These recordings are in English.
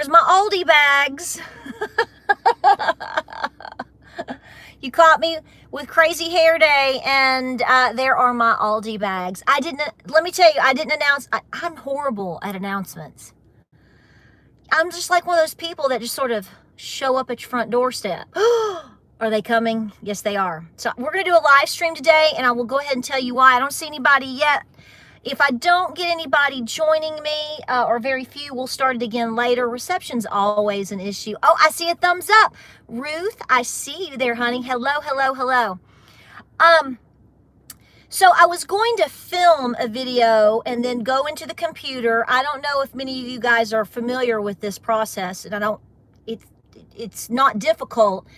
There's my Aldi bags. You caught me with crazy hair day, and there are my Aldi bags. Let me tell you, I didn't announce. I'm horrible at announcements. I'm just like one of those people that just sort of show up at your front doorstep. Are they coming? Yes, they are. So we're going to do a live stream today, and I will go ahead and tell you why. I don't see anybody yet. If I don't get anybody joining me, or very few, we'll start it again later. Reception's always an issue. Oh, I see a thumbs up. Ruth, I see you there, honey. Hello, hello, hello. So I was going to film a video and then go into the computer. I don't know if many of you guys are familiar with this process, and it's not difficult.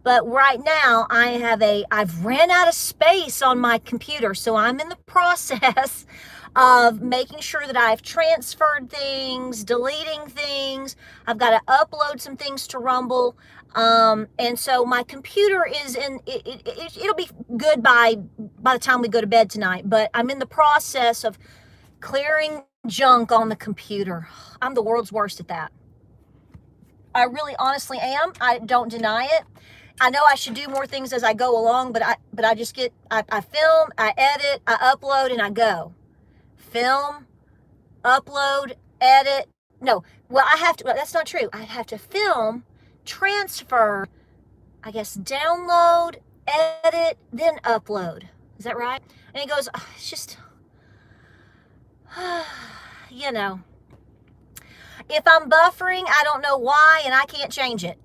But right now I've ran out of space on my computer. So I'm in the process of making sure that I've transferred things, deleting things. I've got to upload some things to Rumble. And so my computer is it'll be good by the time we go to bed tonight. But I'm in the process of clearing junk on the computer. I'm the world's worst at that. I really honestly am. I don't deny it. I know I should do more things as I go along, but I film, I edit, I upload, and I go. Film, upload, edit. No, well, that's not true. I have to film, transfer, I guess, download, edit, then upload. Is that right? And he goes, oh, it's just, you know. If I'm buffering, I don't know why, and I can't change it.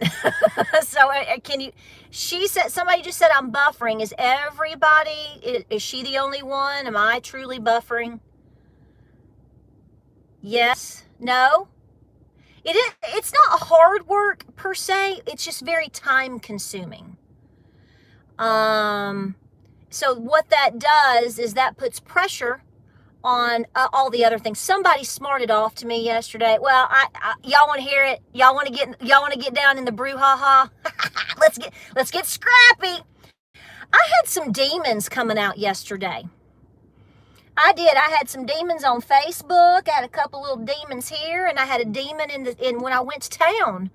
So can you, somebody just said I'm buffering. Is everybody, is she the only one? Am I truly buffering? Yes, no. It's not hard work per se. It's just very time consuming. So what that does is that puts pressure on all the other things. Somebody smarted off to me yesterday. Well, y'all want to hear it? Y'all want to get down in the brouhaha? Let's get scrappy. I had some demons coming out yesterday. I did. I had some demons on Facebook. I had a couple little demons here, and I had a demon in when I went to town.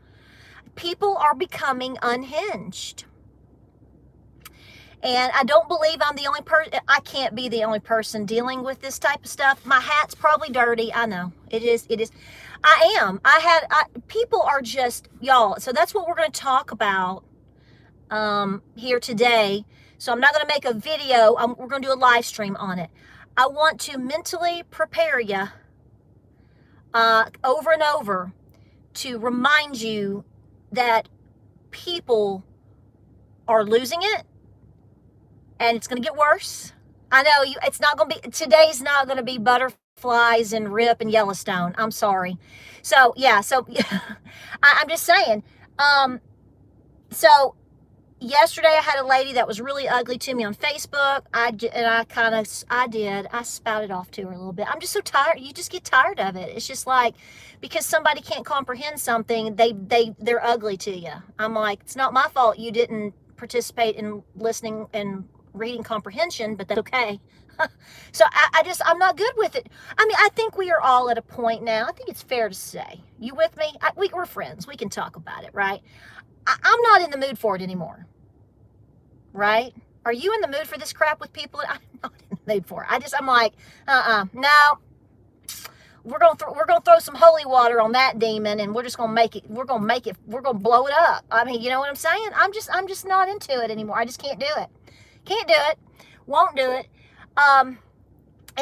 People are becoming unhinged. And I don't believe I'm the only person. I can't be the only person dealing with this type of stuff. My hat's probably dirty. I know. It is. I am. People are just, y'all. So that's what we're going to talk about here today. So I'm not going to make a video. We're going to do a live stream on it. I want to mentally prepare you over and over to remind you that people are losing it. And it's going to get worse. I know it's not going to be, today's not going to be butterflies and Rip and Yellowstone. I'm sorry. So, yeah, I'm just saying. So, yesterday I had a lady that was really ugly to me on Facebook. I spouted off to her a little bit. I'm just so tired. You just get tired of it. It's just like, because somebody can't comprehend something, they're ugly to you. I'm like, it's not my fault you didn't participate in listening and reading comprehension, but that's okay. So I'm not good with it. I mean, I think we are all at a point now. I think it's fair to say. You with me? We're friends. We can talk about it, right? I'm not in the mood for it anymore. Right? Are you in the mood for this crap with people? I'm not in the mood for it. I'm like, no. We're gonna throw some holy water on that demon, and we're just gonna make it. We're gonna blow it up. I mean, you know what I'm saying? I'm just not into it anymore. I just can't do it. Can't do it. Won't do it. And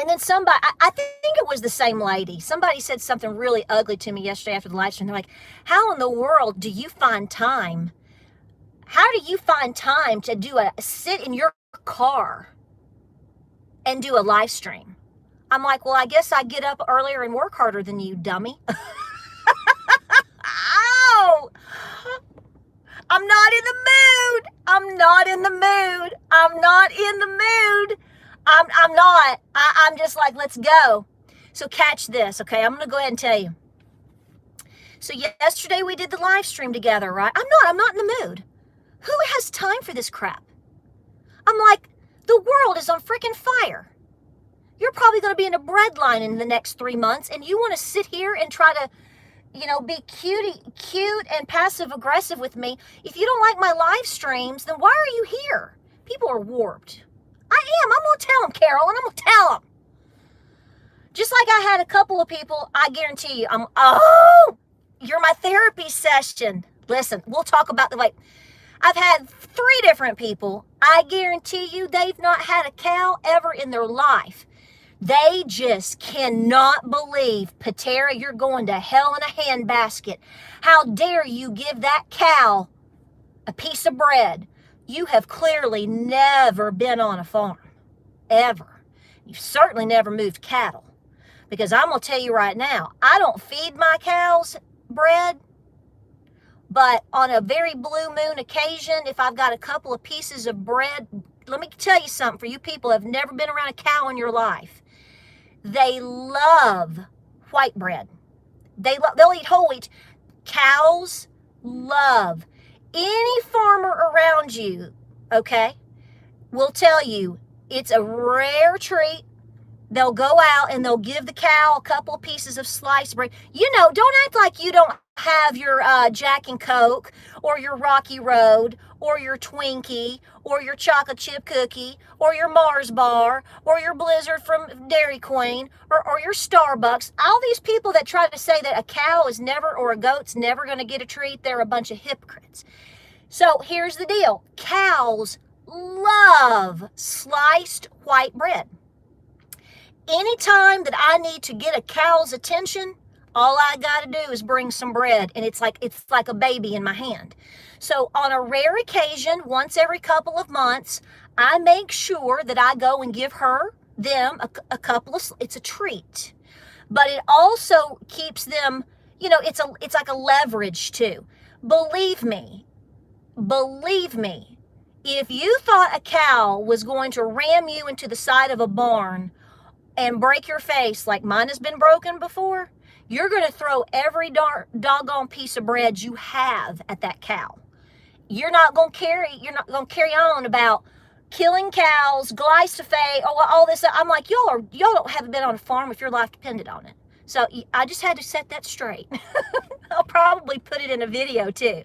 then somebody, I think it was the same lady. Somebody said something really ugly to me yesterday after the live stream. They're like, how in the world do you find time? How do you find time to sit in your car and do a live stream? I'm like, well, I guess I get up earlier and work harder than you, dummy. Ow! I'm not in the mood. I'm not in the mood. I'm not in the mood. I'm not. I'm just like, let's go. So catch this, okay? I'm going to go ahead and tell you. So yesterday we did the live stream together, right? I'm not in the mood. Who has time for this crap? I'm like, the world is on freaking fire. You're probably going to be in a bread line in the next 3 months, and you want to sit here and try to be cute and passive aggressive with me. If you don't like my live streams, then why are you here? People are warped. I am. I'm going to tell them, Carol, and I'm going to tell them. Just like I had a couple of people, I guarantee you, you're my therapy session. Listen, we'll talk about I've had 3 different people. I guarantee you they've not had a cow ever in their life. They just cannot believe, Patera, you're going to hell in a handbasket. How dare you give that cow a piece of bread? You have clearly never been on a farm, ever. You've certainly never moved cattle. Because I'm going to tell you right now, I don't feed my cows bread, but on a very blue moon occasion, if I've got a couple of pieces of bread, let me tell you something, for you people who have never been around a cow in your life, they love white bread. They'll eat whole wheat. Cows love. Any farmer around you, okay, will tell you it's a rare treat. They'll go out and they'll give the cow a couple of pieces of sliced bread. Don't act like you don't have your Jack and Coke or your Rocky Road or your Twinkie or your chocolate chip cookie or your Mars bar or your Blizzard from Dairy Queen or your Starbucks. All these people that try to say that a cow is never or a goat's never going to get a treat, they're a bunch of hypocrites. So here's the deal. Cows love sliced white bread. Anytime that I need to get a cow's attention, all I got to do is bring some bread, and it's like a baby in my hand. So on a rare occasion, once every couple of months, I make sure that I go and give them a couple of, it's a treat. But it also keeps them, it's like a leverage too. Believe me, if you thought a cow was going to ram you into the side of a barn and break your face like mine has been broken before, you're going to throw every doggone piece of bread you have at that cow. You're not going to carry on about killing cows, glyphosate, all this. I'm like, y'all haven't been on a farm if your life depended on it. So I just had to set that straight. I'll probably put it in a video too.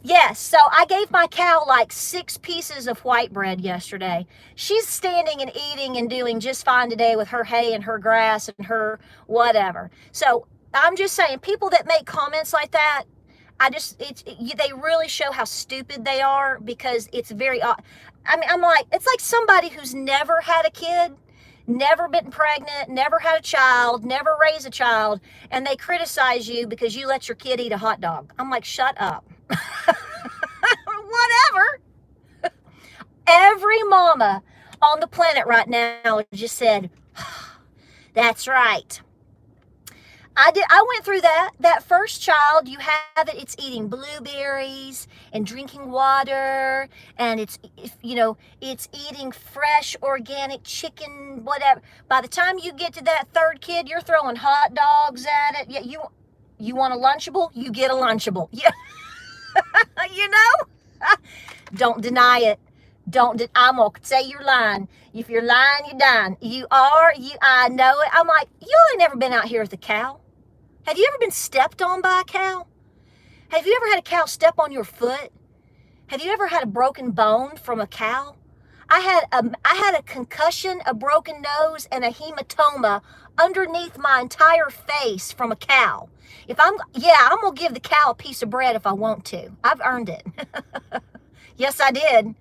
Yes, so I gave my cow like 6 pieces of white bread yesterday. She's standing and eating and doing just fine today with her hay and her grass and her whatever. So I'm just saying, people that make comments like that, they really show how stupid they are, because it's very, I'm like, it's like somebody who's never had a kid, never been pregnant, never had a child, never raised a child, and they criticize you because you let your kid eat a hot dog. I'm like, shut up. Whatever. Every mama on the planet right now just said, that's right. I went through that first child. You have it, it's eating blueberries and drinking water, and it's eating fresh organic chicken, whatever. By the time you get to that third kid, you're throwing hot dogs at it. Yeah, you want a Lunchable? You get a Lunchable. Yeah. Don't deny it. I'm gonna say you're lying. If you're lying, you're dying. I know it. I'm like, you ain't never been out here with a cow. Have you ever been stepped on by a cow? Have you ever had a cow step on your foot? Have you ever had a broken bone from a cow? I had a concussion, a broken nose, and a hematoma underneath my entire face from a cow. I'm gonna give the cow a piece of bread if I want to. I've earned it. Yes, I did.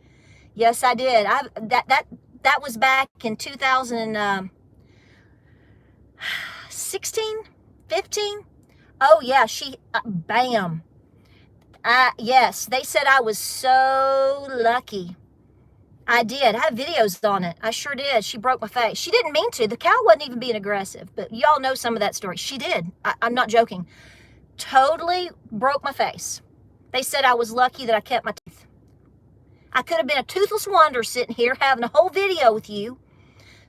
That was back in 2016, 15. Oh yeah, bam. Yes, they said I was so lucky. I did. I have videos on it. I sure did. She broke my face. She didn't mean to. The cow wasn't even being aggressive, but y'all know some of that story. She did. I'm not joking. Totally broke my face. They said I was lucky that I kept my teeth. I could have been a toothless wonder sitting here having a whole video with you.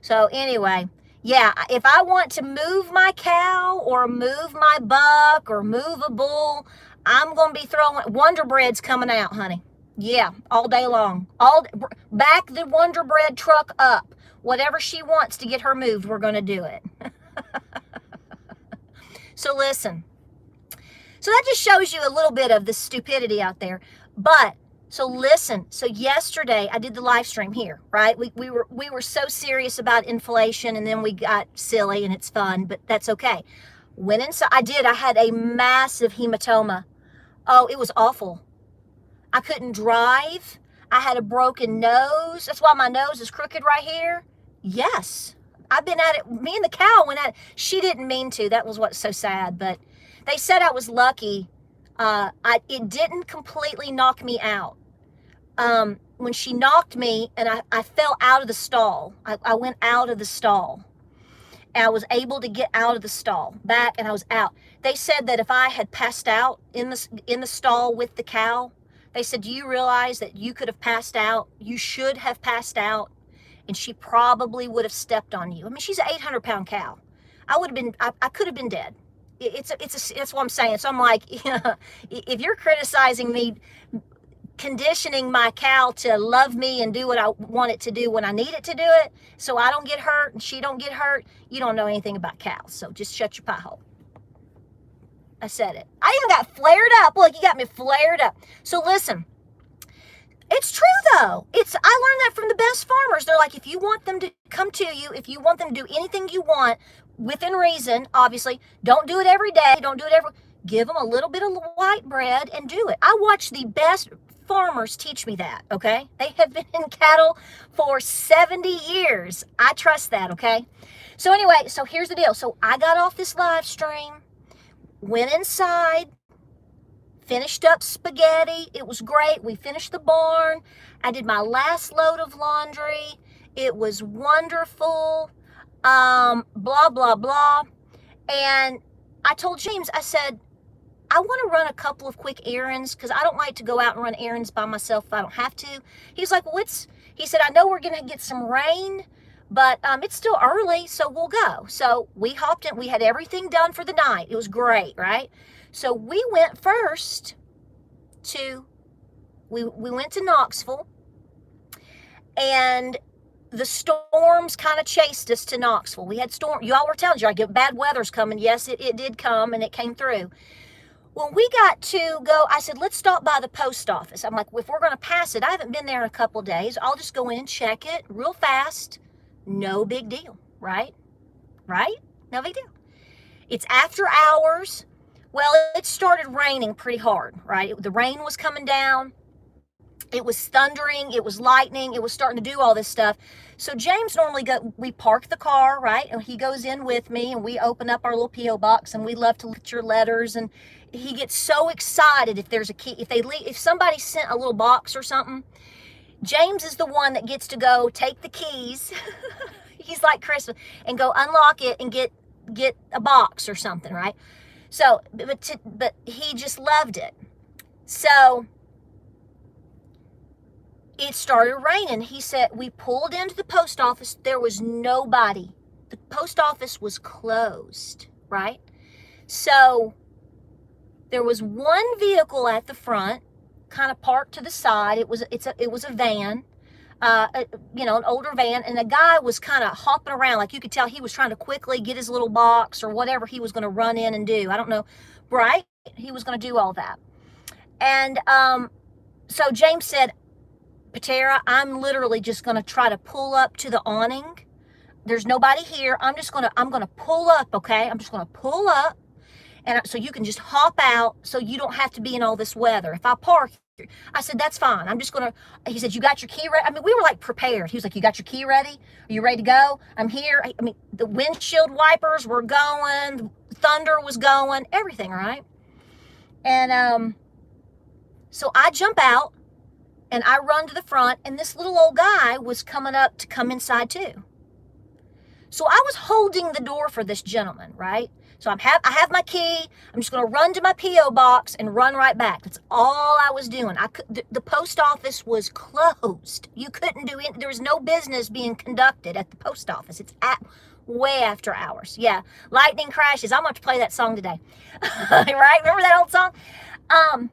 So anyway, yeah, if I want to move my cow or move my buck or move a bull, I'm going to be throwing Wonder Bread's coming out, honey. Yeah, all day long. Back the Wonder Bread truck up. Whatever she wants to get her moved, we're going to do it. So listen, So that just shows you a little bit of the stupidity out there. But so listen, so yesterday I did the live stream here, right? We were so serious about inflation, and then we got silly, and it's fun, but that's okay. Went inside. I had a massive hematoma. Oh, it was awful. I couldn't drive. I had a broken nose. That's why my nose is crooked right here. Yes. I've been at it. Me and the cow went at it. She didn't mean to. That was what's so sad. But they said I was lucky. It didn't completely knock me out. When she knocked me and I fell out of the stall, I went out of the stall. And I was able to get out of the stall back, and I was out. They said that if I had passed out in the stall with the cow, they said, do you realize that you could have passed out? You should have passed out, and she probably would have stepped on you. I mean, she's an 800-pound cow. I could have been dead. That's what I'm saying. So I'm like, if you're criticizing me, conditioning my cow to love me and do what I want it to do when I need it to do it, so I don't get hurt and she don't get hurt, you don't know anything about cows. So just shut your pie hole. I said it. I even got flared up. Look, you got me flared up. So listen, it's true though. I learned that from the best farmers. They're like, if you want them to come to you, if you want them to do anything you want, within reason, obviously, don't do it every day. Don't do it give them a little bit of white bread and do it. I watch the best farmers teach me that, okay? They have been in cattle for 70 years. I trust that, okay? So anyway, so here's the deal. So I got off this live stream, went inside, finished up spaghetti. It was great. We finished the barn. I did my last load of laundry. It was wonderful. Blah, blah, blah. And I told James, I said, I want to run a couple of quick errands because I don't like to go out and run errands by myself if I don't have to. He's like, well, he said, I know we're going to get some rain, but it's still early, so we'll go. So we hopped in. We had everything done for the night. It was great, right? So we went first we went to Knoxville, and the storms kind of chased us to Knoxville. We had y'all were telling you, I get bad weather's coming. Yes, it did come, and it came through. When we got to go, I said, let's stop by the post office. I'm like, if we're going to pass it, I haven't been there in a couple of days. I'll just go in and check it real fast. No big deal, right? Right? No big deal. It's after hours. Well, it started raining pretty hard, right? The rain was coming down. It was thundering. It was lightning. It was starting to do all this stuff. So James normally we park the car, right? And he goes in with me, and we open up our little P.O. box, and we love to look at your letters. And he gets so excited if there's a key. If somebody sent a little box or something, James is the one that gets to go take the keys. He's like Christmas, and go unlock it and get a box or something, right? So, but he just loved it. So it started raining. He said, we pulled into the post office. There was nobody. The post office was closed, right? So there was one vehicle at the front, kind of parked to the side. It was a van, an older van, and the guy was kind of hopping around. Like you could tell he was trying to quickly get his little box or whatever he was going to run in and do. I don't know, right? He was going to do all that. And so James said, Patera, I'm literally just going to try to pull up to the awning. There's nobody here. I'm going to pull up, okay? I'm just going to pull up, and so you can just hop out so you don't have to be in all this weather. If I park, I said, that's fine. I'm just going to, he said, you got your key ready? I mean, we were like prepared. He was like, you got your key ready? Are you ready to go? I'm here. I mean, the windshield wipers were going, the thunder was going, everything, right? And so I jump out, and I run to the front, and this little old guy was coming up to come inside too. So I was holding the door for this gentleman, right? So I have my key. I'm just going to run to my P.O. box and run right back. That's all I was doing. The post office was closed. You couldn't do it. There was no business being conducted at the post office. It's way after hours. Yeah, lightning crashes. I'm going to play that song today. Right? Remember that old song?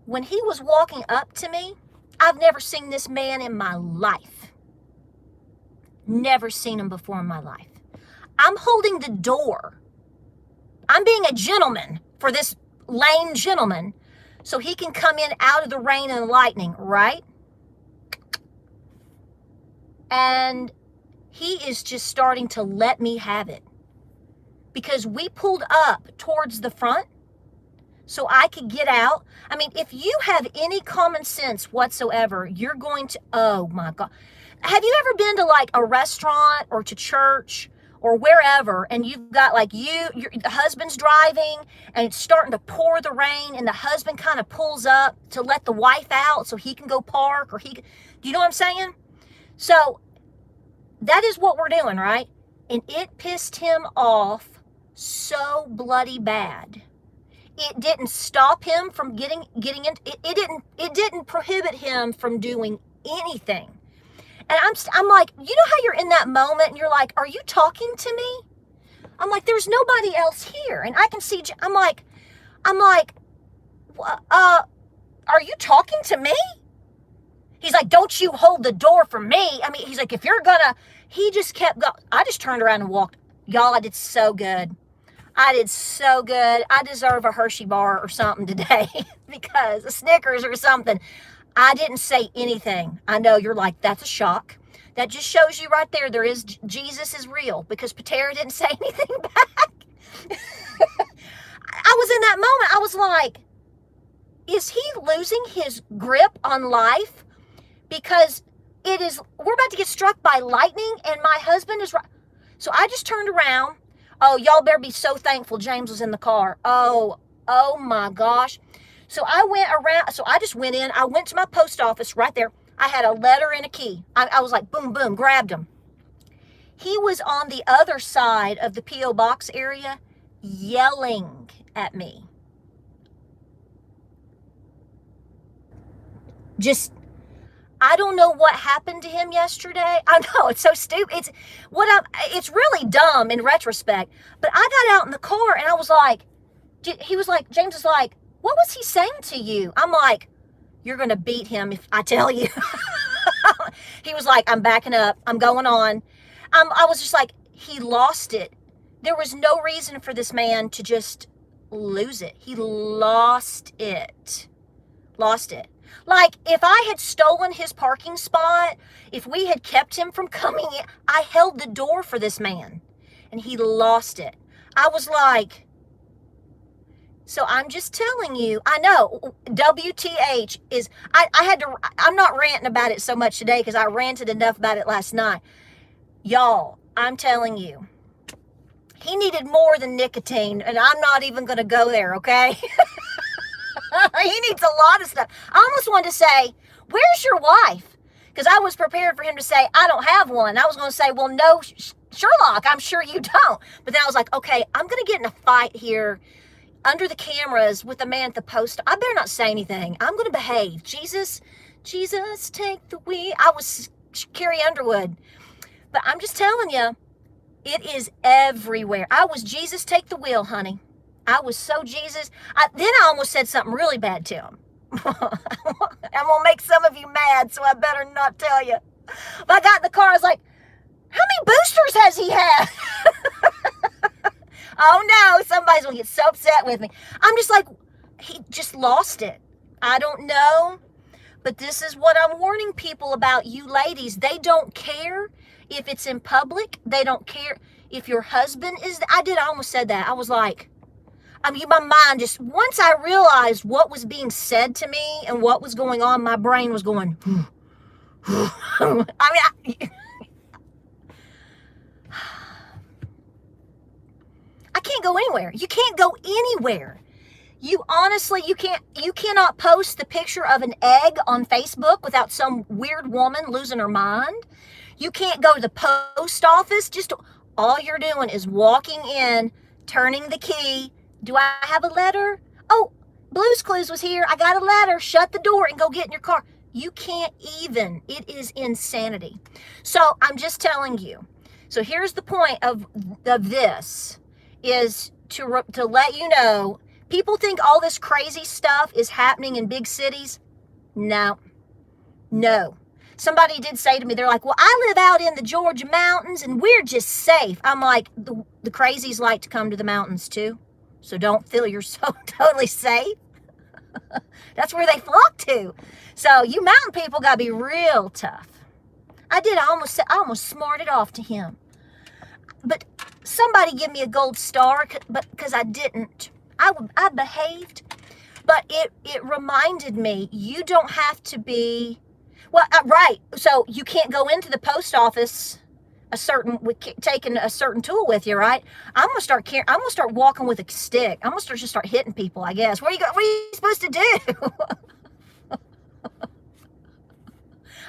When he was walking up to me, I've never seen this man in my life. Never seen him before in my life. I'm holding the door. I'm being a gentleman, for this lame gentleman so he can come in out of the rain and lightning, right? And he is just starting to let me have it. Because we pulled up towards the front so I could get out. I mean, if you have any common sense whatsoever, you're going to, oh my God. Have you ever been to like a restaurant or to church or wherever, and you've got like the husband's driving and it's starting to pour the rain, and the husband kind of pulls up to let the wife out so he can go park, or do you know what I'm saying? So that is what we're doing, right? And it pissed him off so bloody bad. It didn't stop him from getting in. It didn't prohibit him from doing anything. And I'm like, you know how you're in that moment and you're like, are you talking to me? I'm like, there's nobody else here, and I can see. I'm like, are you talking to me? He's like, don't you hold the door for me. I mean, he's like, if you're gonna, he just kept going. I just turned around and walked. Y'all, I did so good. I deserve a Hershey bar or something today because a Snickers or something. I didn't say anything. I know you're like, that's a shock. That just shows you right there, Jesus is real, because Patera didn't say anything back. I was in that moment. I was like, is he losing his grip on life? Because we're about to get struck by lightning and my husband is right. So I just turned around. Oh, y'all better be so thankful James was in the car. Oh my gosh. So I just went in. I went to my post office right there. I had a letter and a key. I was like, boom, boom, grabbed him. He was on the other side of the P.O. box area yelling at me. I don't know what happened to him yesterday. I know, it's so stupid. It's really dumb in retrospect. But I got out in the car and I was like, James was like, what was he saying to you? I'm like, you're going to beat him if I tell you. He was like, I'm backing up. I'm going on. I was just like, he lost it. There was no reason for this man to just lose it. He lost it. Like, if I had stolen his parking spot, if we had kept him from coming in, I held the door for this man, and he lost it. I was like, so I'm just telling you, I know, WTH is, I'm not ranting about it so much today because I ranted enough about it last night. Y'all, I'm telling you, he needed more than nicotine, and I'm not even going to go there, okay? He needs a lot of stuff. I almost wanted to say, where's your wife? Because I was prepared for him to say, I don't have one. I was going to say, well, no, Sherlock, I'm sure you don't. But then I was like, okay, I'm going to get in a fight here under the cameras with the man at the post. I better not say anything. I'm going to behave. Jesus, take the wheel. I was Carrie Underwood. But I'm just telling you, it is everywhere. I was Jesus, take the wheel, honey. I was so Jesus. Then I almost said something really bad to him. I'm going to make some of you mad, so I better not tell you. But I got in the car, I was like, how many boosters has he had? Oh no, somebody's going to get so upset with me. I'm just like, he just lost it. I don't know. But this is what I'm warning people about, you ladies. They don't care if it's in public. They don't care if your husband is. I almost said that. I was like, my mind just, once I realized what was being said to me and what was going on, my brain was going, I can't go anywhere. You can't go anywhere. You honestly, you cannot post the picture of an egg on Facebook without some weird woman losing her mind. You can't go to the post office. Just all you're doing is walking in, turning the key. Do I have a letter? Oh, Blue's Clues was here. I got a letter. Shut the door and go get in your car. You can't even. It is insanity. So I'm just telling you. So here's the point of this, is to let you know, people think all this crazy stuff is happening in big cities. No. Somebody did say to me, they're like, well, I live out in the Georgia mountains and we're just safe. I'm like, the crazies like to come to the mountains too. So don't feel you're so totally safe. That's where they flock to. So you mountain people got to be real tough. I almost smarted off to him. But somebody give me a gold star, but because I didn't. I behaved. But it reminded me, you don't have to be, well, right. So you can't go into the post office taking a certain tool with you, right? I'm gonna start walking with a stick. I'm gonna just start hitting people, I guess. What are you supposed to do?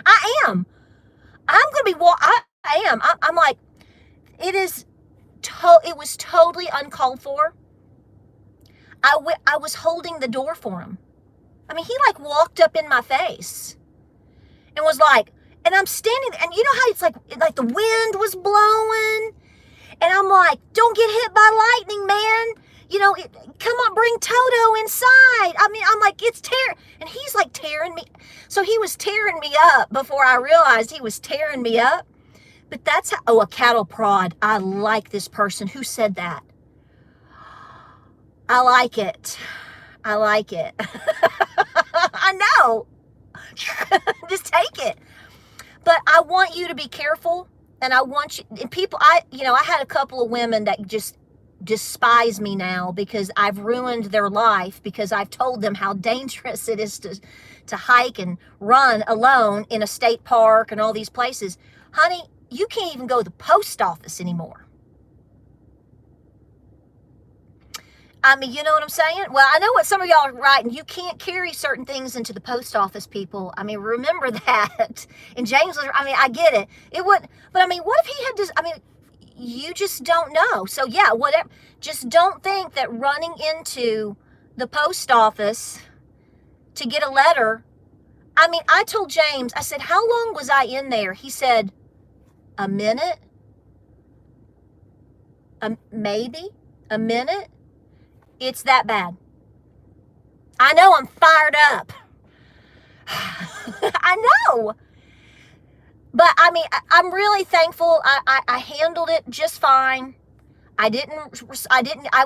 I am. I'm gonna be I am. I'm like, it was totally uncalled for. I was holding the door for him. I mean, he like walked up in my face and was like, and I'm standing there, and you know how it's like the wind was blowing, and I'm like, don't get hit by lightning, man. You know, come on, bring Toto inside. I mean, I'm like, it's tearing, and he's like tearing me. So he was tearing me up before I realized he was tearing me up. But that's a cattle prod. I like this person who said that. I like it. I like it. I know. Just take it. But I want you to be careful, and I want you, and people, I had a couple of women that just despise me now because I've ruined their life, because I've told them how dangerous it is to hike and run alone in a state park and all these places. Honey, you can't even go to the post office anymore. I mean, you know what I'm saying? Well, I know what some of y'all are writing. You can't carry certain things into the post office, people. I mean, remember that. And James was, I mean, I get it. It would, but I mean, what if he had to, I mean, you just don't know. So yeah, whatever. Just don't think that running into the post office to get a letter. I mean, I told James, I said, how long was I in there? He said, a minute, maybe a minute. It's that bad. I know I'm fired up. I know. But I mean, I'm really thankful. I handled it just fine. I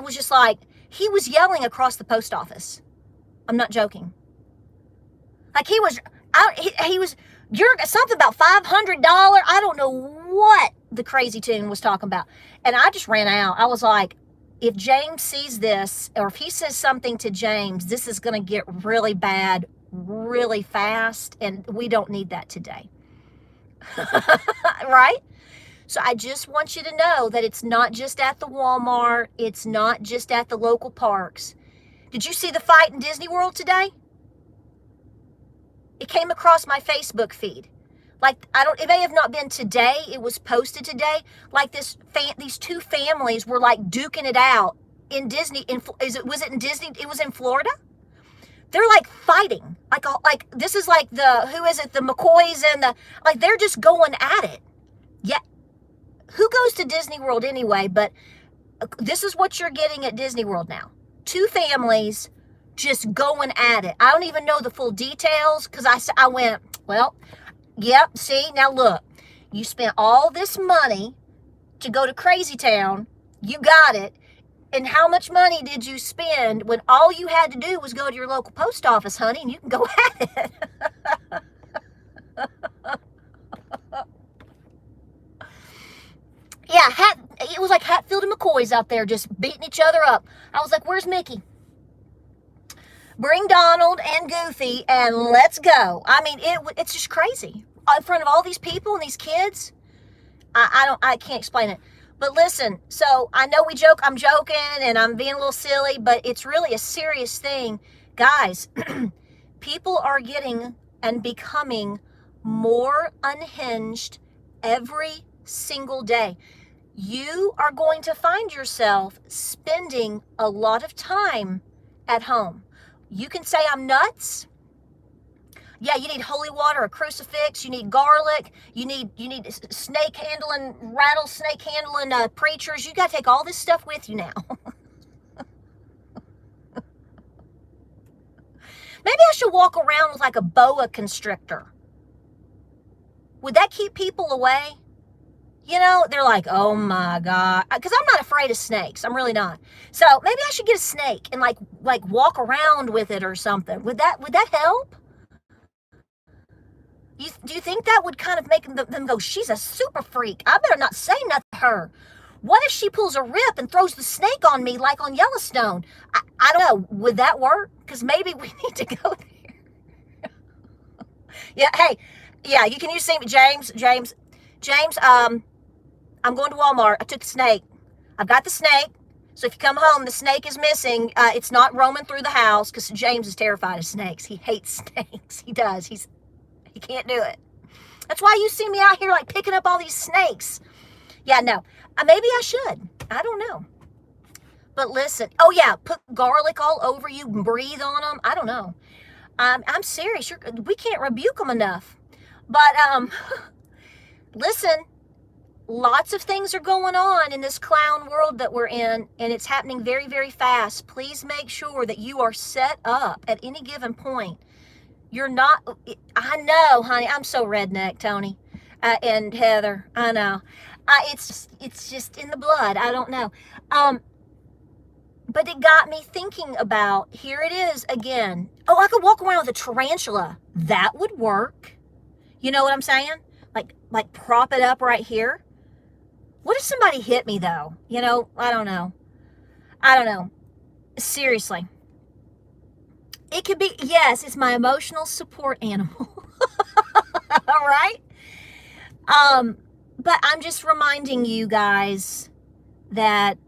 was just like, he was yelling across the post office. I'm not joking. Like he was you're something about $500. I don't know what the crazy tune was talking about. And I just ran out. I was like, if James sees this, or if he says something to James, this is going to get really bad really fast, and we don't need that today. Right? So I just want you to know that it's not just at the Walmart. It's not just at the local parks. Did you see the fight in Disney World today? It came across my Facebook feed. Like, it may have not been today. It was posted today. Like these two families were like duking it out in Disney. Was it in Disney? It was in Florida. They're like fighting. Like this is like who is it? The McCoys and they're just going at it. Yeah. Who goes to Disney World anyway? But this is what you're getting at Disney World now. Two families just going at it. I don't even know the full details because I went, well, yep, see, now look, you spent all this money to go to Crazy Town, you got it, and how much money did you spend when all you had to do was go to your local post office, honey, and you can go at it. Yeah, it was like Hatfield and McCoys out there just beating each other up. I was like, where's Mickey? Bring Donald and Goofy and let's go. I mean, it's just crazy. In front of all these people and these kids. I can't explain it. But listen, so I know I'm joking and I'm being a little silly, but it's really a serious thing. Guys, people are getting and becoming more unhinged every single day. You are going to find yourself spending a lot of time at home. You can say I'm nuts. Yeah, you need holy water, a crucifix, you need garlic, you need rattlesnake handling preachers. You got to take all this stuff with you now. Maybe I should walk around with like a boa constrictor. Would that keep people away? You know, they're like, oh my God. Because I'm not afraid of snakes. I'm really not. So maybe I should get a snake and like walk around with it or something. Would that help? Do you think that would kind of make them go, she's a super freak. I better not say nothing to her. What if she pulls a rip and throws the snake on me like on Yellowstone? I don't know. Would that work? Because maybe we need to go there. Yeah, hey, yeah, you can use James, I'm going to Walmart. I took the snake. I've got the snake. So if you come home, the snake is missing. It's not roaming through the house because James is terrified of snakes. He hates snakes. He does. He can't do it. That's why you see me out here like picking up all these snakes. Yeah, no. Maybe I should. I don't know. But listen. Oh yeah, put garlic all over you and breathe on them. I don't know. I'm serious. We can't rebuke them enough. But listen. Lots of things are going on in this clown world that we're in, and it's happening very, very fast. Please make sure that you are set up at any given point. You're not, I know, honey, I'm so redneck, Tony, and Heather, I know. It's just in the blood. I don't know. But it got me thinking about, here it is again. Oh, I could walk around with a tarantula. That would work. You know what I'm saying? Like prop it up right here. What if somebody hit me though? You know, I don't know. Seriously. It could be, yes, it's my emotional support animal. All right? But I'm just reminding you guys that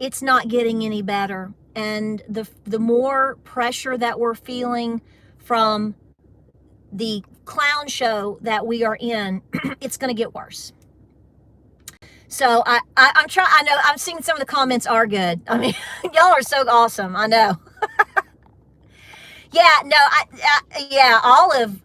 it's not getting any better. And the more pressure that we're feeling from the clown show that we are in, it's going to get worse. So I'm trying. I know I'm seeing some of the comments are good. I mean, y'all are so awesome. I know. Yeah, no, yeah, Olive.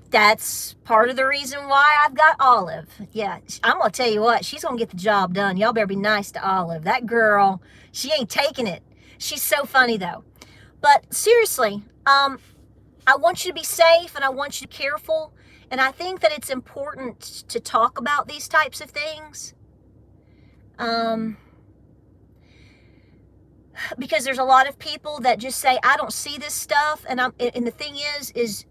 That's part of the reason why I've got Olive. Yeah, I'm gonna tell you what. She's gonna get the job done. Y'all better be nice to Olive. That girl, she ain't taking it. She's so funny though. But seriously, I want you to be safe and I want you to be careful. And I think that it's important to talk about these types of things. Because there's a lot of people that just say, I don't see this stuff. And the thing is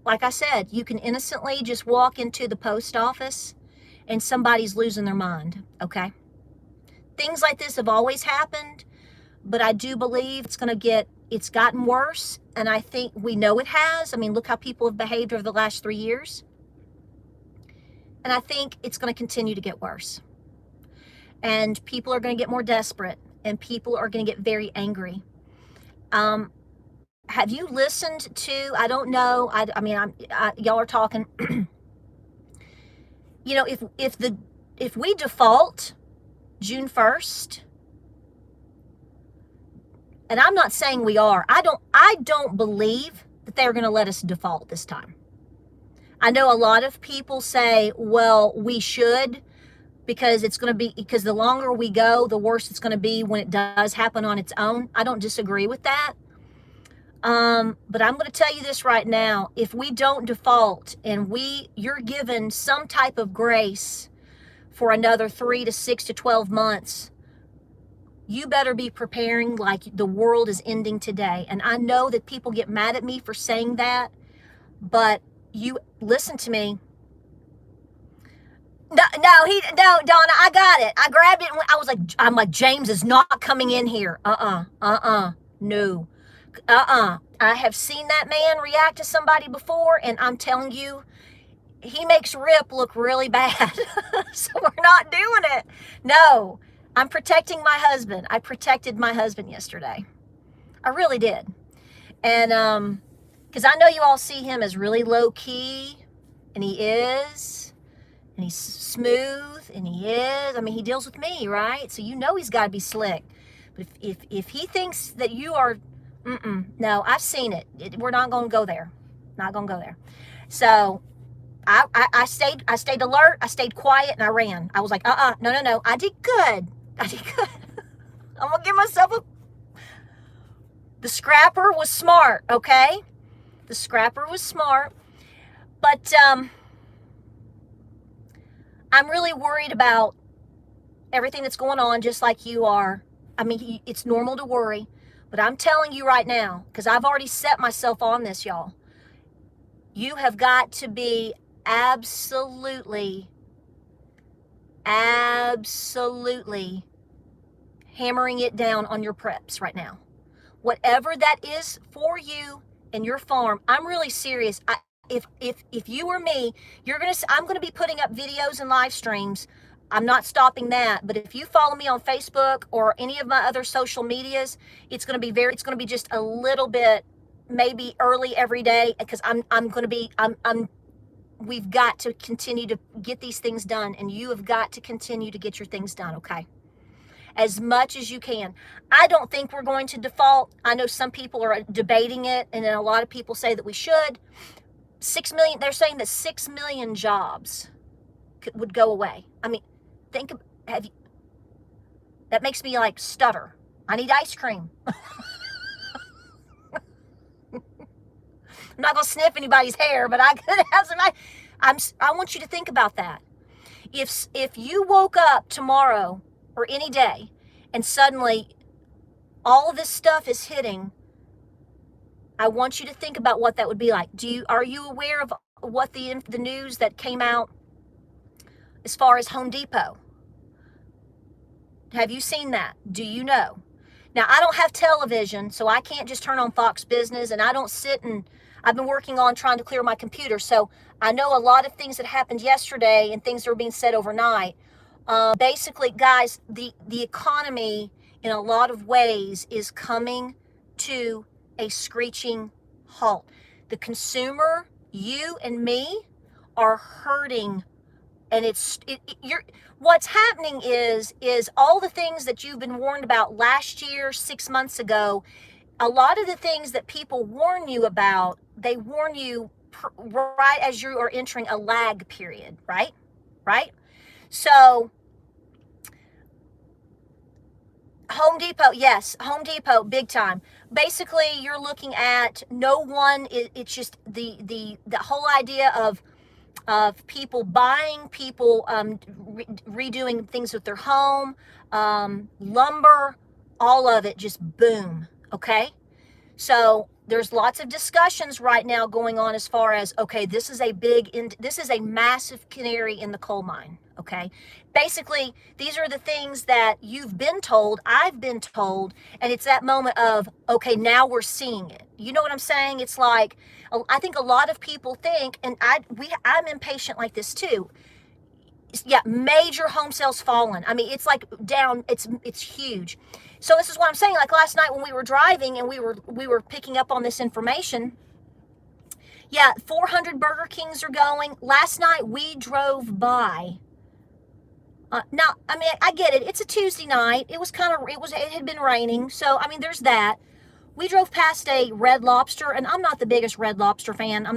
like I said, you can innocently just walk into the post office and somebody's losing their mind. Okay. Things like this have always happened, but I do believe it's gotten worse. And I think we know it has. I mean, look how people have behaved over the last 3 years. And I think it's going to continue to get worse. And people are going to get more desperate, and people are going to get very angry. Have you listened to, I don't know, I mean, y'all are talking, you know, if we default June 1st, and I'm not saying we are, I don't believe that they're going to let us default this time. I know a lot of people say, well, we should, because it's going to be, because the longer we go, the worse it's going to be when it does happen on its own. I don't disagree with that. But I'm going to tell you this right now. If we don't default and you're given some type of grace for another 3 to 6 to 12 months, you better be preparing like the world is ending today. And I know that people get mad at me for saying that, but you listen to me. No, Donna, I got it. I grabbed it and I'm like, James is not coming in here. No. I have seen that man react to somebody before, and I'm telling you, he makes Rip look really bad. So we're not doing it. No, I'm protecting my husband. I protected my husband yesterday. I really did. And because I know you all see him as really low key, and he is. And he's smooth, and he is. I mean, he deals with me, right? So you know he's got to be slick. But if he thinks that you are, no, I've seen it. We're not going to go there. Not going to go there. So I stayed alert. I stayed quiet, and I ran. I was like, no. I did good. I'm going to give myself the scrapper was smart, okay? The scrapper was smart. But I'm really worried about everything that's going on, just like you are. I mean, it's normal to worry, but I'm telling you right now, because I've already set myself on this, y'all. You have got to be absolutely hammering it down on your preps right now. Whatever that is for you and your farm, I'm really serious. If you or me, I'm gonna be putting up videos and live streams. I'm not stopping that, but if you follow me on Facebook or any of my other social medias, it's gonna be just a little bit maybe early every day, because we've got to continue to get these things done, and you have got to continue to get your things done, okay? As much as you can. I don't think we're going to default. I know some people are debating it, and then a lot of people say that we should. 6 million, they're saying that 6 million jobs would go away. I mean, that makes me like stutter. I need ice cream. I'm not gonna sniff anybody's hair, but I could have some. I want you to think about that. If you woke up tomorrow or any day and suddenly all of this stuff is hitting, I want you to think about what that would be like. Are you aware of what the news that came out as far as Home Depot? Have you seen that? Do you know? Now, I don't have television, so I can't just turn on Fox Business, and I don't I've been working on trying to clear my computer, so I know a lot of things that happened yesterday and things that were being said overnight. Basically, guys, the economy in a lot of ways is coming to a screeching halt. The consumer, you and me, are hurting, and what's happening is all the things that you've been warned about last year, 6 months ago. A lot of the things that people warn you about, they warn you right as you are entering a lag period, right? So Home Depot, yes, Home Depot, big time. Basically, you're looking at it's just the whole idea of people buying, people redoing things with their home, lumber, all of it just boom, okay? So there's lots of discussions right now going on as far as, okay, this is a massive canary in the coal mine, okay? Basically, these are the things that you've been told, I've been told, and it's that moment of, okay, now we're seeing it. You know what I'm saying? It's like, I think a lot of people think, and I'm impatient like this too. Yeah, major home sales fallen. I mean, it's like down, it's huge. So this is what I'm saying. Like last night when we were driving and we were picking up on this information. Yeah, 400 Burger Kings are going. Last night we drove by. Now, I mean, I get it. It's a Tuesday night. It had been raining. So, I mean, there's that. We drove past a Red Lobster, and I'm not the biggest Red Lobster fan. I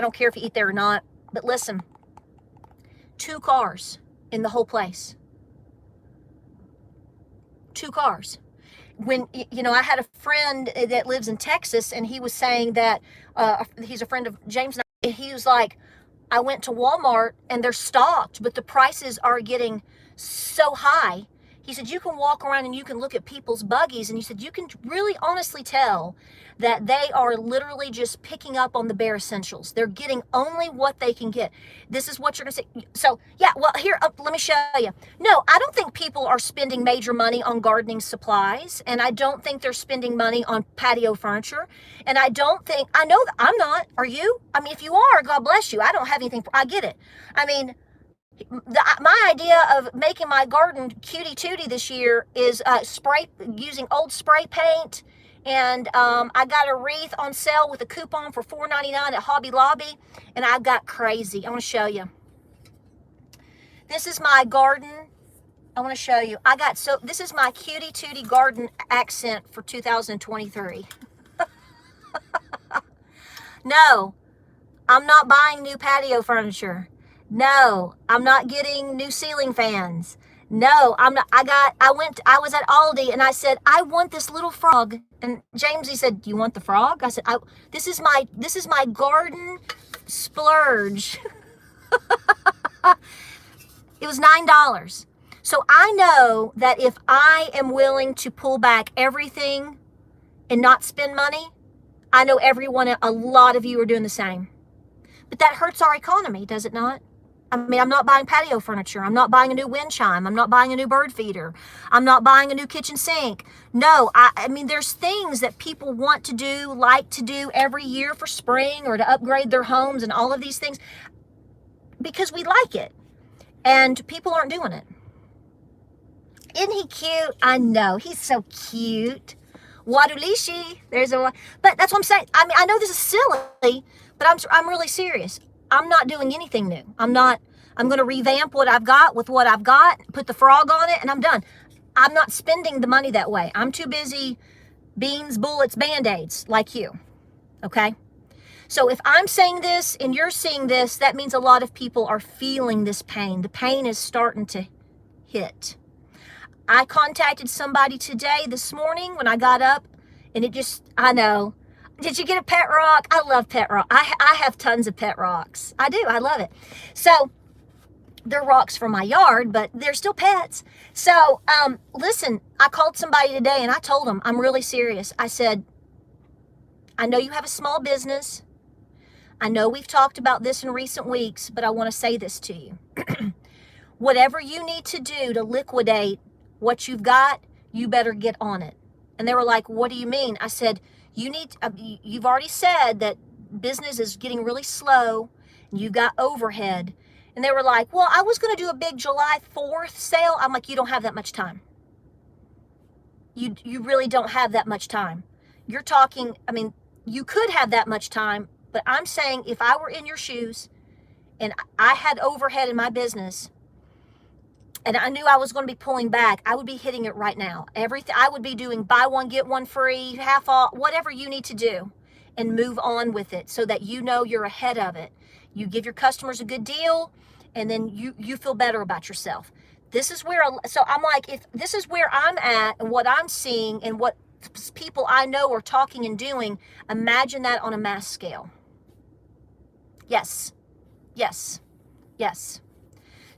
don't care if you eat there or not. But listen, 2 cars in the whole place. 2 cars. When, I had a friend that lives in Texas, and he was saying that he's a friend of James, and he was like, I went to Walmart and they're stocked, but the prices are getting so high. He said, you can walk around and you can look at people's buggies, and he said, you can really honestly tell that they are literally just picking up on the bare essentials. They're getting only what they can get. This is what you're going to say. So, yeah, well, here, let me show you. No, I don't think people are spending major money on gardening supplies, and I don't think they're spending money on patio furniture, and I know that I'm not. Are you? I mean, if you are, God bless you. I don't have anything. I get it. I mean, my idea of making my garden cutie tootie this year is using old spray paint, and I got a wreath on sale with a coupon for $4.99 at Hobby Lobby, and I got crazy. I want to show you. This is my garden. I want to show you. This is my cutie tootie garden accent for 2023. No, I'm not buying new patio furniture. No, I'm not getting new ceiling fans. No, I'm not. I was at Aldi and I said, I want this little frog. And Jamesy said, do you want the frog? I said, this is my garden splurge. It was $9. So I know that if I am willing to pull back everything and not spend money, I know a lot of you are doing the same. But that hurts our economy, does it not? I mean, I'm not buying patio furniture. I'm not buying a new wind chime. I'm not buying a new bird feeder. I'm not buying a new kitchen sink. No, I mean, there's things that people want to do, like to do every year for spring or to upgrade their homes and all of these things because we like it. And people aren't doing it. Isn't he cute? I know. He's so cute. Wadulishi. But that's what I'm saying. I mean, I know this is silly, but I'm really serious. I'm not doing anything new. I'm going to revamp what I've got with what I've got, put the frog on it, and I'm done. I'm not spending the money that way. I'm too busy beans, bullets, Band-Aids like you. Okay? So if I'm saying this and you're seeing this, that means a lot of people are feeling this pain. The pain is starting to hit. I contacted somebody this morning when I got up, and I know. Did you get a pet rock? I love pet rock. I have tons of pet rocks. I do. I love it. So they're rocks from my yard, but they're still pets. So listen, I called somebody today and I told them, I'm really serious. I said, I know you have a small business. I know we've talked about this in recent weeks, but I want to say this to you. Whatever you need to do to liquidate what you've got, you better get on it. And they were like, what do you mean? I said, you've already said that business is getting really slow and you got overhead. And they were like, well, I was going to do a big July 4th sale. I'm like, you don't have that much time. You really don't have that much time. You're talking, I mean, you could have that much time, but I'm saying if I were in your shoes and I had overhead in my business and I knew I was going to be pulling back, I would be hitting it right now. Everything I would be doing, buy one, get one free, half off, whatever you need to do, and move on with it so that you know you're ahead of it. You give your customers a good deal, and then you feel better about yourself. This is where, so I'm like, if this is where I'm at and what I'm seeing and what people I know are talking and doing, imagine that on a mass scale. Yes, yes, yes.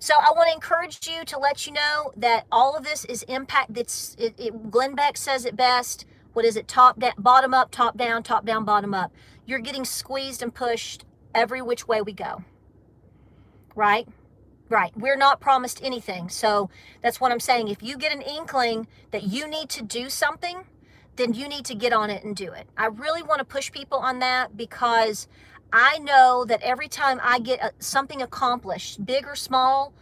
So I want to encourage you to let you know that all of this is impact. Glenn Beck says it best. What is it? Top down, bottom up, top down, bottom up. You're getting squeezed and pushed every which way we go. Right? Right. We're not promised anything. So that's what I'm saying. If you get an inkling that you need to do something, then you need to get on it and do it. I really want to push people on that because I know that every time I get something accomplished, big or small,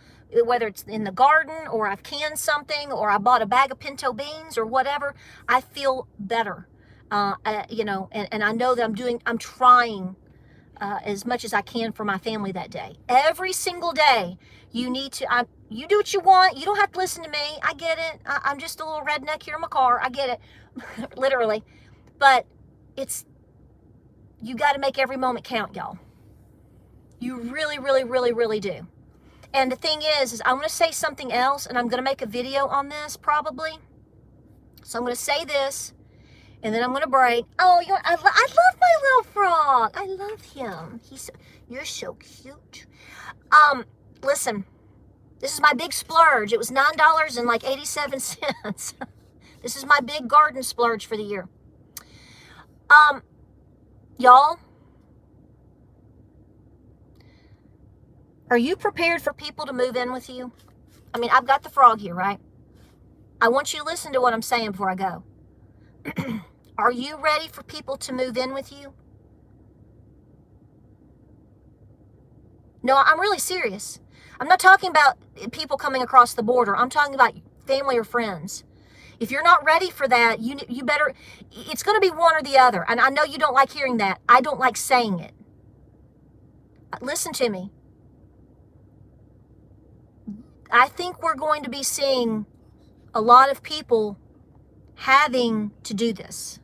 whether it's in the garden or I've canned something or I bought a bag of pinto beans or whatever, I feel better. And I know that I'm trying as much as I can for my family that day. Every single day, you do what you want. You don't have to listen to me. I get it. I'm just a little redneck here in my car. I get it, literally. But you got to make every moment count, y'all. You really, really, really, really do. And the thing is I'm going to say something else, and I'm going to make a video on this probably. So I'm going to say this, and then I'm going to break. Oh, I love my little frog. I love him. You're so cute. Listen, this is my big splurge. It was $9.87. This is my big garden splurge for the year. Y'all, are you prepared for people to move in with you? I mean, I've got the frog here, right? I want you to listen to what I'm saying before I go. Are you ready for people to move in with you? No, I'm really serious. I'm not talking about people coming across the border. I'm talking about family or friends. If you're not ready for that, you better, it's going to be one or the other. And I know you don't like hearing that. I don't like saying it. Listen to me. I think we're going to be seeing a lot of people having to do this.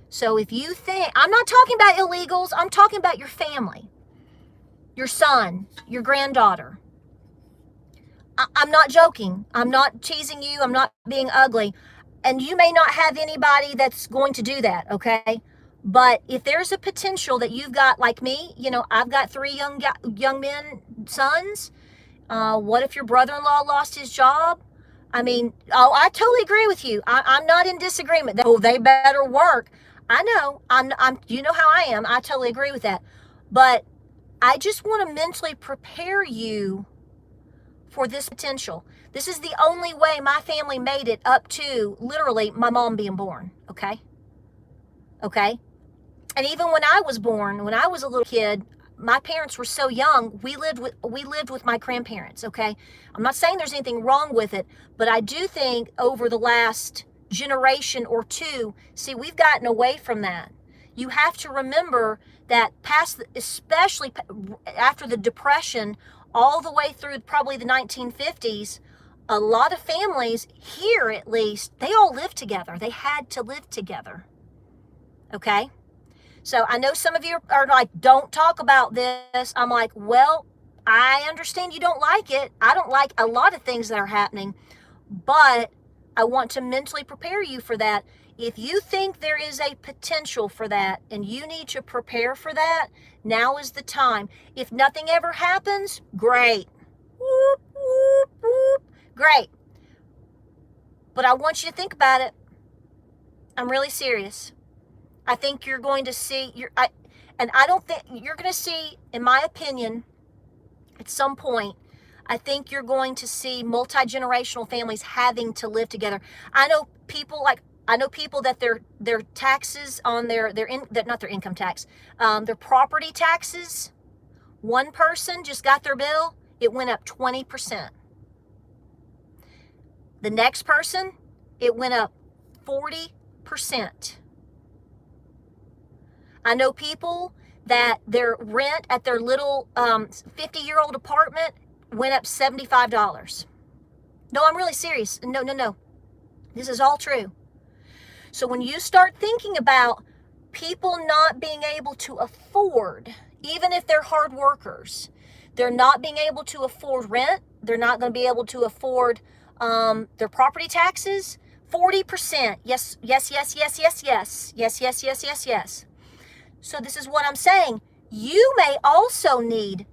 So if you think, I'm not talking about illegals, I'm talking about your family, your son, your granddaughter. I'm not joking. I'm not teasing you. I'm not being ugly. And you may not have anybody that's going to do that, okay? But if there's a potential that you've got, like me, I've got 3 young men sons? What if your brother-in-law lost his job? I mean, oh, I totally agree with you. I'm not in disagreement. Oh, they better work. I know. You know how I am. I totally agree with that. But I just want to mentally prepare you for this potential. This is the only way my family made it up to literally my mom being born. Okay? Okay? And even when I was born, when I was a little kid, my parents were so young, we lived with my grandparents, okay? I'm not saying there's anything wrong with it, but I do think over the last generation or two, see, we've gotten away from that. You have to remember that especially after the Depression, all the way through probably the 1950s, a lot of families here at least, they all lived together. They had to live together, okay? So I know some of you are like, don't talk about this. I'm like, well, I understand you don't like it. I don't like a lot of things that are happening, but I want to mentally prepare you for that. If you think there is a potential for that and you need to prepare for that, now is the time. If nothing ever happens, great. Whoop, whoop, whoop. Great. But I want you to think about it. I'm really serious. I think you're going to see, I don't think you're going to see, in my opinion, at some point, I think you're going to see multi-generational families having to live together. I know people that their taxes on not their income tax, their property taxes, one person just got their bill, it went up 20%. The next person, it went up 40%. I know people that their rent at their little 50-year-old apartment went up $75. No, I'm really serious. No. This is all true. So when you start thinking about people not being able to afford, even if they're hard workers, they're not being able to afford rent, they're not going to be able to afford their property taxes, 40%. Yes. So this is what I'm saying. You may also need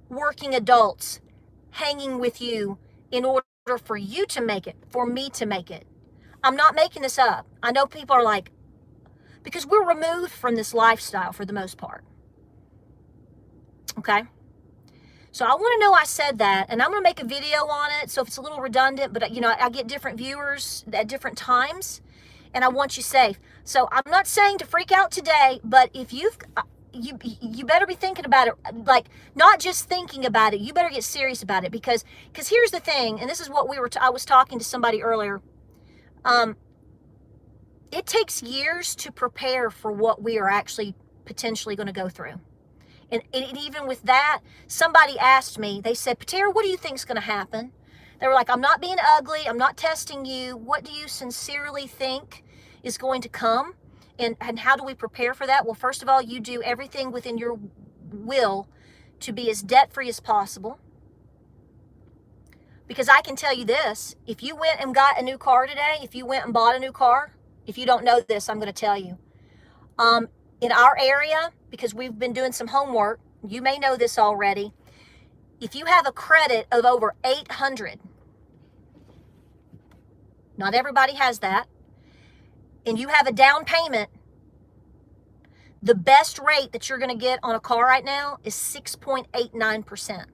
working adults hanging with you in order for you to make it, for me to make it. I'm not making this up. I know people are like, because we're removed from this lifestyle for the most part. Okay? So I want to know I said that, and I'm going to make a video on it, so if it's a little redundant, but I get different viewers at different times, and I want you safe. So I'm not saying to freak out today, but if you better be thinking about it, like not just thinking about it, you better get serious about it, because here's the thing, and this is what I was talking to somebody earlier. It takes years to prepare for what we are actually potentially going to go through. And even with that, somebody asked me, they said, Patera, what do you think is going to happen? They were like, I'm not being ugly. I'm not testing you. What do you sincerely think is going to come? And how do we prepare for that? Well, first of all, you do everything within your will to be as debt-free as possible. Because I can tell you this, if you went and got a new car today, if you went and bought a new car, if you don't know this, I'm going to tell you. In our area, because we've been doing some homework, you may know this already, if you have a credit of over 800, not everybody has that, and you have a down payment, the best rate that you're going to get on a car right now is 6.89%.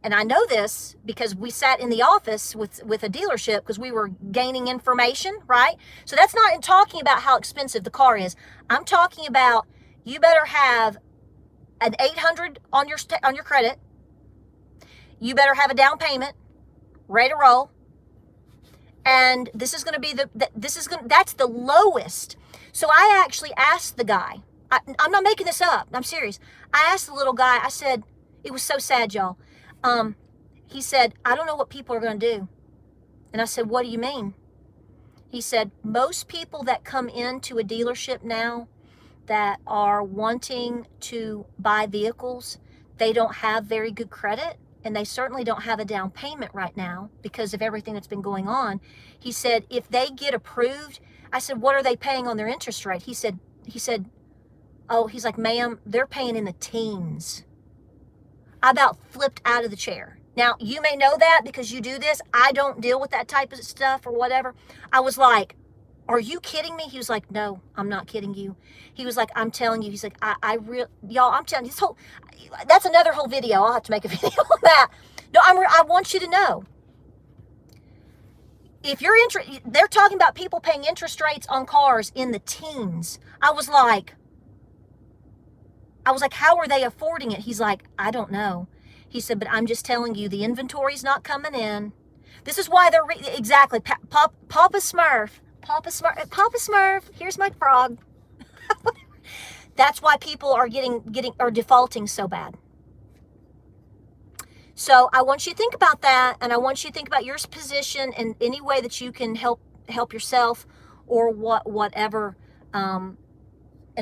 And I know this because we sat in the office with a dealership because we were gaining information, right? So that's not in talking about how expensive the car is. I'm talking about you better have an 800 on your credit. You better have a down payment, ready to roll. And this is going to be that's the lowest. So I actually asked the guy, I'm not making this up, I'm serious. I asked the little guy, I said, it was so sad, y'all. He said, I don't know what people are going to do. And I said, what do you mean? He said, most people that come into a dealership now that are wanting to buy vehicles, they don't have very good credit, and they certainly don't have a down payment right now because of everything that's been going on. He said, if they get approved, I said, what are they paying on their interest rate? He said, oh, he's like, ma'am, they're paying in the teens. I about flipped out of the chair. Now, you may know that because you do this. I don't deal with that type of stuff or whatever. I was like, are you kidding me? He was like, no, I'm not kidding you. He was like, I'm telling you. He's like, y'all, I'm telling you, that's another whole video. I'll have to make a video on that. No, I want you to know. If you're they're talking about people paying interest rates on cars in the teens. I was like, how are they affording it? He's like, I don't know. He said, but I'm just telling you, the inventory's not coming in. This is why they're, exactly, Papa Smurf. Papa Smurf, here's my frog. That's why people are are defaulting so bad. So I want you to think about that, and I want you to think about your position in any way that you can help yourself or whatever, and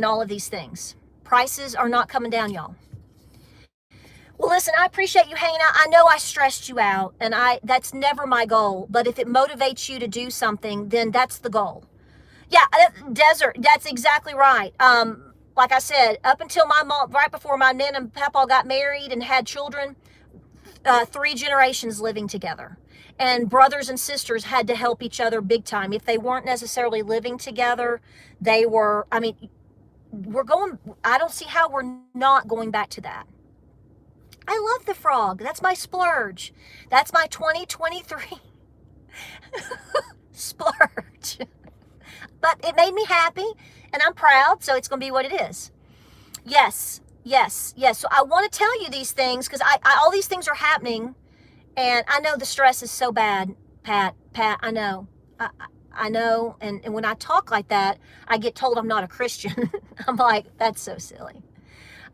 all of these things. Prices are not coming down, y'all. Well, listen, I appreciate you hanging out. I know I stressed you out, and that's never my goal. But if it motivates you to do something, then that's the goal. Yeah, desert, that's exactly right. Like I said, up until my mom, right before my nan and papa got married and had children, 3 generations living together. And brothers and sisters had to help each other big time. If they weren't necessarily living together, they were, I mean, I don't see how we're not going back to that. I love the frog. That's my splurge. That's my 2023 splurge. But it made me happy, and I'm proud, so it's going to be what it is. Yes. So I want to tell you these things because all these things are happening, and I know the stress is so bad, Pat, I know. I know, and when I talk like that, I get told I'm not a Christian. I'm like, that's so silly.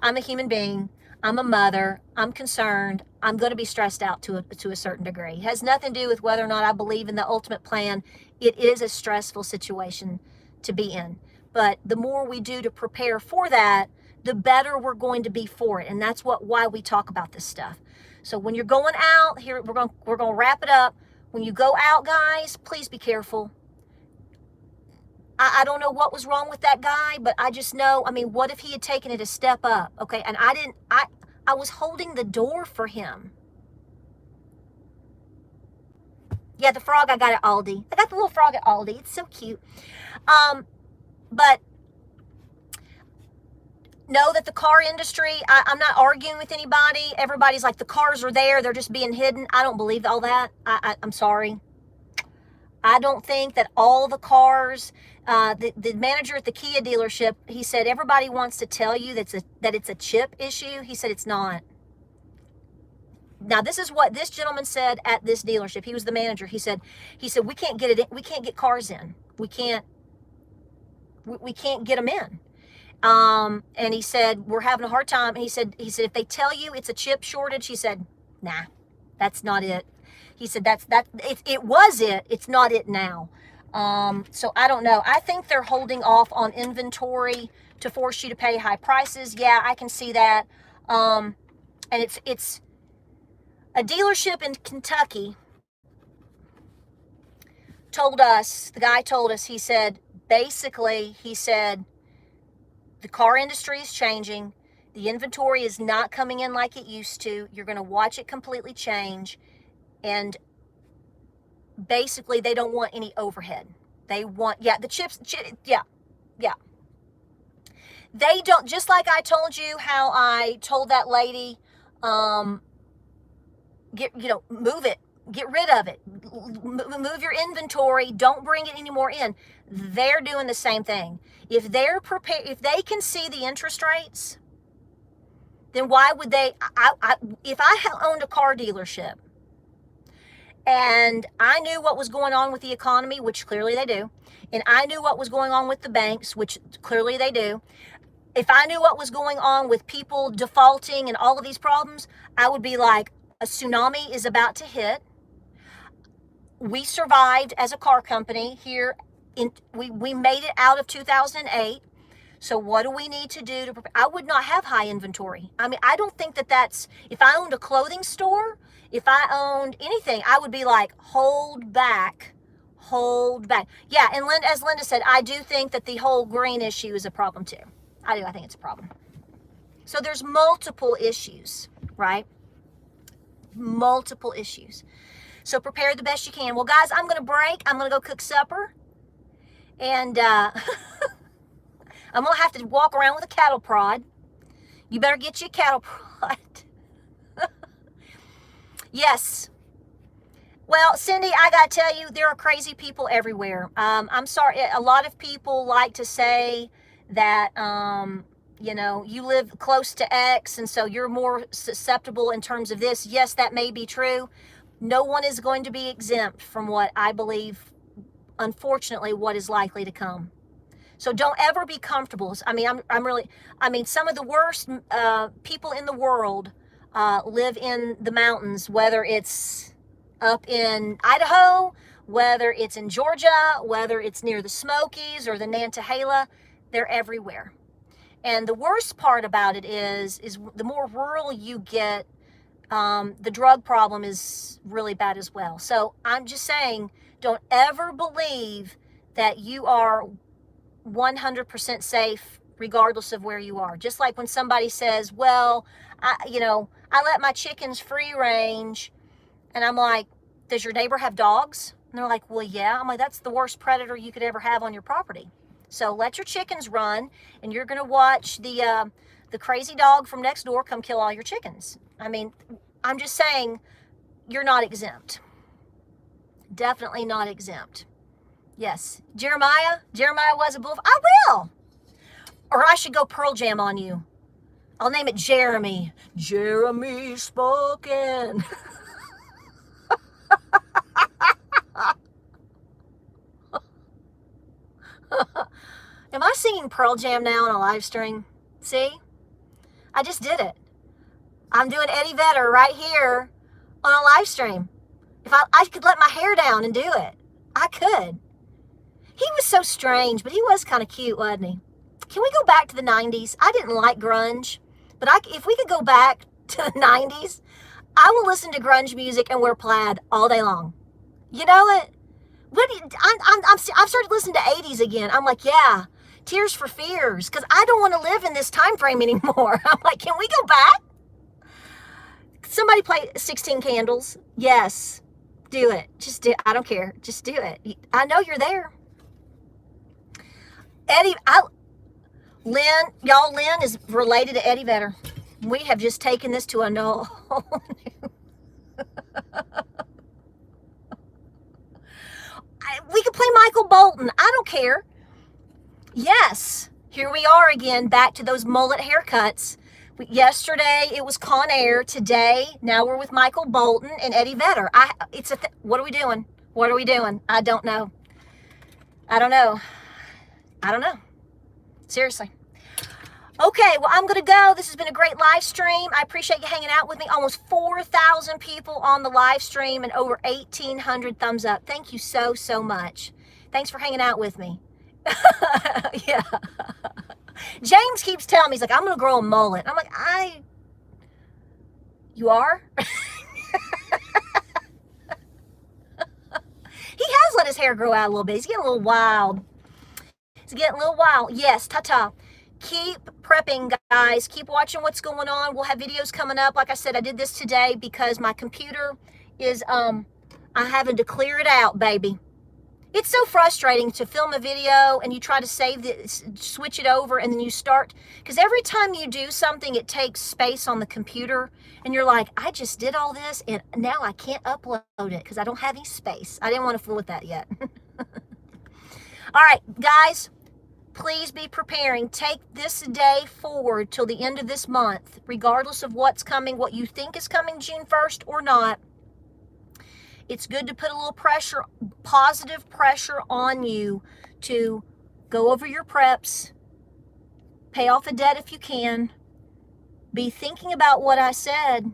I'm a human being. I'm a mother. I'm concerned. I'm going to be stressed out to a certain degree. It has nothing to do with whether or not I believe in the ultimate plan. It is a stressful situation to be in. But the more we do to prepare for that, the better we're going to be for it. And that's why we talk about this stuff. So when you're going out, here we're going to wrap it up. When you go out, guys, please be careful. I don't know what was wrong with that guy, but I just know, I mean, what if he had taken it a step up? Okay, and I was holding the door for him. Yeah, the frog I got at Aldi. I got the little frog at Aldi. It's so cute. But know that the car industry, I'm not arguing with anybody. Everybody's like, the cars are there. They're just being hidden. I don't believe all that. I'm sorry. I don't think that all the cars, the manager at the Kia dealership, he said, everybody wants to tell you that it's a chip issue. He said, it's not. Now, this is what this gentleman said at this dealership. He was the manager. He said, we can't get it in. We can't get cars in. We can't get them in. And he said, we're having a hard time. And he said, if they tell you it's a chip shortage, he said, nah, that's not it. He said, it was it. It's not it now. So I don't know. I think they're holding off on inventory to force you to pay high prices. Yeah, I can see that. And it's a dealership in Kentucky the guy told us, he said, basically, the car industry is changing. The inventory is not coming in like it used to. You're going to watch it completely change. And basically, they don't want any overhead. They want, the chips, yeah. They don't, just like I told you how I told that lady, move it, get rid of it, move your inventory, don't bring it anymore in. They're doing the same thing. If they're prepared, if they can see the interest rates, then why would they, if I owned a car dealership, and I knew what was going on with the economy, which clearly they do, and I knew what was going on with the banks, which clearly they do, if I knew what was going on with people defaulting and all of these problems, I would be like, a tsunami is about to hit. We survived as a car company here. We made it out of 2008. So what do we need to do to prepare? I would not have high inventory. I mean, I don't think that's, if I owned a clothing store, if I owned anything, I would be like, hold back. Yeah, and as Linda said, I do think that the whole green issue is a problem too. I think it's a problem. So there's multiple issues, right? multiple issues. So prepare the best you can. Well, guys, I'm going to break. I'm going to go cook supper. And I'm going to have to walk around with a cattle prod. You better get you a cattle prod. Yes. Well, Cindy, I got to tell you, there are crazy people everywhere. I'm sorry. A lot of people like to say that, you know, you live close to X, and so you're more susceptible in terms of this. Yes, that may be true. No one is going to be exempt from what I believe, unfortunately, what is likely to come. So don't ever be comfortable. I mean, I mean, some of the worst people in the world live in the mountains, whether it's up in Idaho, whether it's in Georgia, whether it's near the Smokies or the Nantahala. They're everywhere. And the worst part about it is the more rural you get, the drug problem is really bad as well. So I'm just saying, don't ever believe that you are 100% safe regardless of where you are. Just like when somebody says, well, I let my chickens free range, and I'm like, does your neighbor have dogs? And they're like, well, yeah. I'm like, that's the worst predator you could ever have on your property. So let your chickens run, and you're going to watch the crazy dog from next door come kill all your chickens. I mean, I'm just saying, you're not exempt. Definitely not exempt. Yes. Jeremiah was a bull. I will. Or I should go Pearl Jam on you. I'll name it Jeremy. Jeremy spoken. Am I singing Pearl Jam now on a live stream? See? I just did it. I'm doing Eddie Vedder right here on a live stream. If I could let my hair down and do it, I could. He was so strange, but he was kind of cute, wasn't he? Can we go back to the 90s? I didn't like grunge, but if we could go back to the 90s, I will listen to grunge music and wear plaid all day long. You know it? I've started listening to 80s again. I'm like, yeah, Tears for Fears, because I don't want to live in this time frame anymore. I'm like, can we go back? Somebody play 16 Candles. Yes, do it. Just do it. I don't care. Just do it. I know you're there. Lynn is related to Eddie Vedder. We have just taken this to a whole new... We could play Michael Bolton. I don't care. Yes, here we are again, back to those mullet haircuts. Yesterday it was Con Air. Today, now we're with Michael Bolton and Eddie Vedder. What are we doing? What are we doing? I don't know. I don't know. Seriously. Okay, well, I'm going to go. This has been a great live stream. I appreciate you hanging out with me. Almost 4,000 people on the live stream and over 1,800 thumbs up. Thank you so, so much. Thanks for hanging out with me. Yeah. James keeps telling me, he's like, I'm going to grow a mullet. I'm like, you are? He has let his hair grow out a little bit. He's getting a little wild. Yes, ta-ta. Keep prepping, guys. Keep watching what's going on. We'll have videos coming up. Like I said, I did this today because my computer is, I'm having to clear it out, baby. It's so frustrating to film a video and you try to switch it over, and then you start, because every time you do something, it takes space on the computer, and you're like, I just did all this, and now I can't upload it because I don't have any space. I didn't want to fool with that yet. All right, guys. Please be preparing. Take this day forward till the end of this month, regardless of what's coming, what you think is coming June 1st or not. It's good to put a little pressure, positive pressure on you to go over your preps, pay off a debt if you can, be thinking about what I said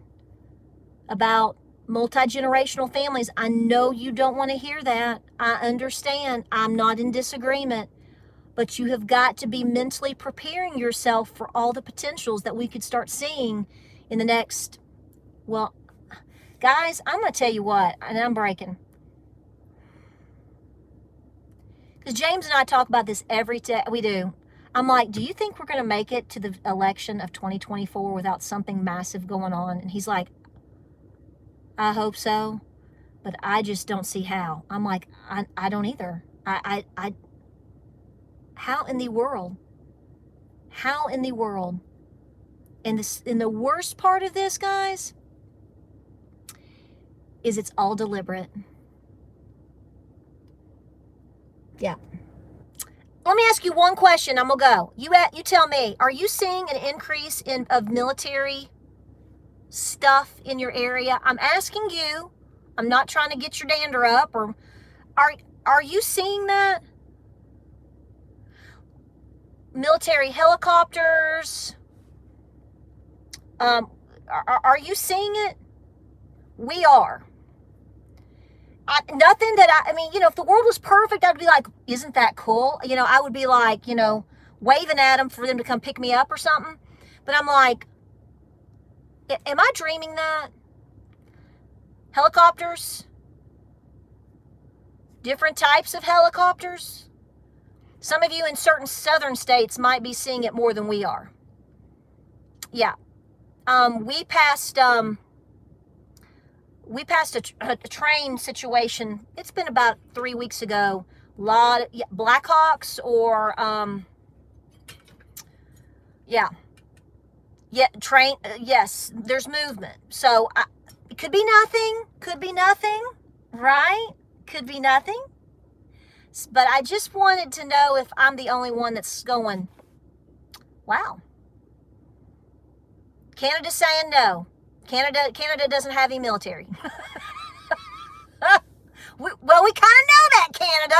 about multi-generational families. I know you don't want to hear that. I understand. I'm not in disagreement. But you have got to be mentally preparing yourself for all the potentials that we could start seeing in the next, well, guys, I'm going to tell you what, and I'm breaking. Because James and I talk about this every day. We do. I'm like, do you think we're going to make it to the election of 2024 without something massive going on? And he's like, I hope so. But I just don't see how. I'm like, I don't either. How in the world? How in the world? And the worst part of this, guys, is it's all deliberate. Yeah. Let me ask you one question. I'm gonna go. You tell me. Are you seeing an increase of military stuff in your area? I'm asking you. I'm not trying to get your dander up. Or are you seeing that? Military helicopters. Are you seeing it? We are. Nothing that I mean, if the world was perfect, I'd be like, isn't that cool? I would be like, waving at them for them to come pick me up or something. But I'm like, am I dreaming that? Helicopters? Different types of helicopters? Some of you in certain southern states might be seeing it more than we are. Yeah. We passed a train situation. It's been about 3 weeks ago. Blackhawks or train. Yes, there's movement. So it could be nothing. Right? Could be nothing. But I just wanted to know if I'm the only one that's going, wow. Canada's saying no. Canada doesn't have any military. We kind of know that, Canada.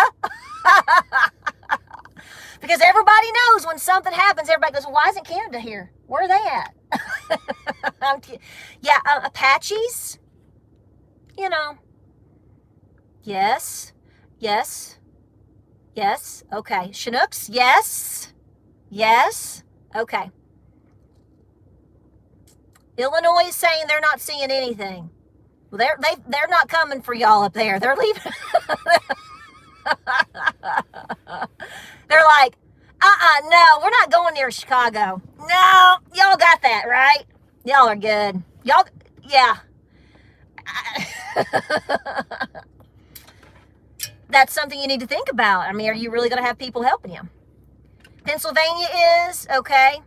Because everybody knows when something happens, everybody goes, well, why isn't Canada here? Where are they at? Yeah, Apaches. Yes. Okay. Chinooks. Yes. Okay. Illinois is saying they're not seeing anything. Well, they're not coming for y'all up there. They're leaving. They're like, no, we're not going near Chicago. No, y'all got that, right? Y'all are good. Y'all, yeah. That's something you need to think about. I mean, are you really going to have people helping you? Pennsylvania is, okay.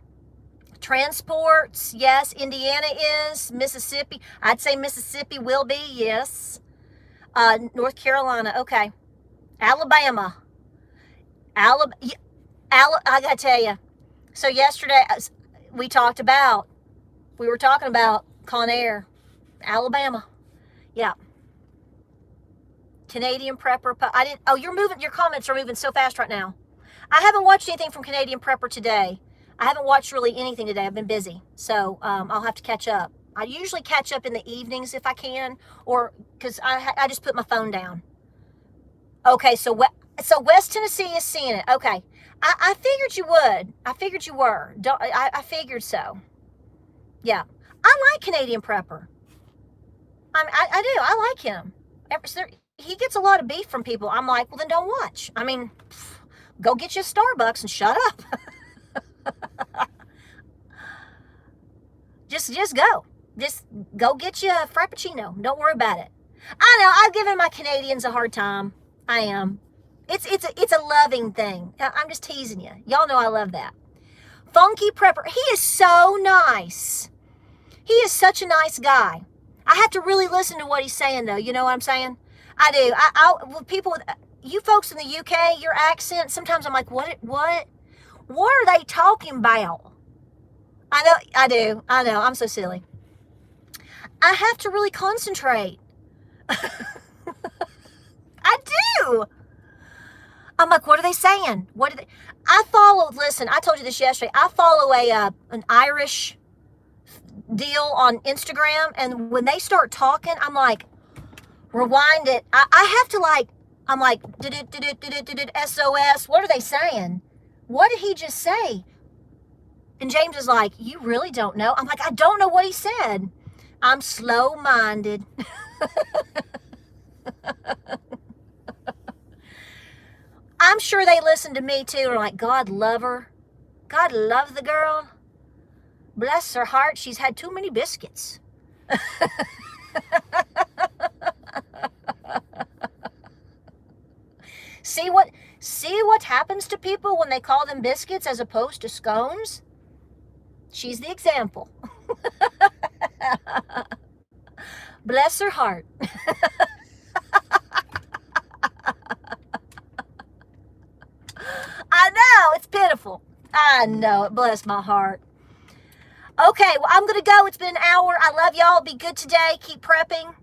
Transports, yes. Indiana is. Mississippi, I'd say Mississippi will be, yes. North Carolina, okay. Alabama. I got to tell you. So yesterday, we were talking about Conair, Alabama. Yeah. Canadian Prepper. Your comments are moving so fast right now. I haven't watched anything from Canadian Prepper today. I haven't watched really anything today. I've been busy. So I'll have to catch up. I usually catch up in the evenings if I can, or because I just put my phone down. Okay, so West Tennessee is seeing it. Okay. I figured you would. I figured you were. I figured so. Yeah. I like Canadian Prepper. I do. I like him. He gets a lot of beef from people. I'm like, well, then don't watch. I mean, go get you a Starbucks and shut up. Just go. Just go get you a Frappuccino. Don't worry about it. I know, I've given my Canadians a hard time. I am. It's a loving thing. I'm just teasing you. Y'all know I love that. Funky Prepper. He is so nice. He is such a nice guy. I have to really listen to what he's saying, though. You know what I'm saying? I do. With people, you folks in the UK, your accent, sometimes I'm like, what are they talking about? I do. I know. I'm so silly. I have to really concentrate. I do. I'm like, what are they saying? Listen, I told you this yesterday. I follow an Irish deal on Instagram, and when they start talking, I'm like, rewind it. I have to I'm like, SOS. What are they saying? What did he just say? And James is like, you really don't know? I'm like, I don't know what he said. I'm slow-minded. I'm sure they listen to me too. They're like, God love her. God love the girl. Bless her heart. She's had too many biscuits. See what happens to people when they call them biscuits as opposed to scones? She's the example. Bless her heart. I know, it's pitiful. I know it. Bless my heart. Okay, well, I'm going to go. It's been an hour. I love y'all. Be good today. Keep prepping.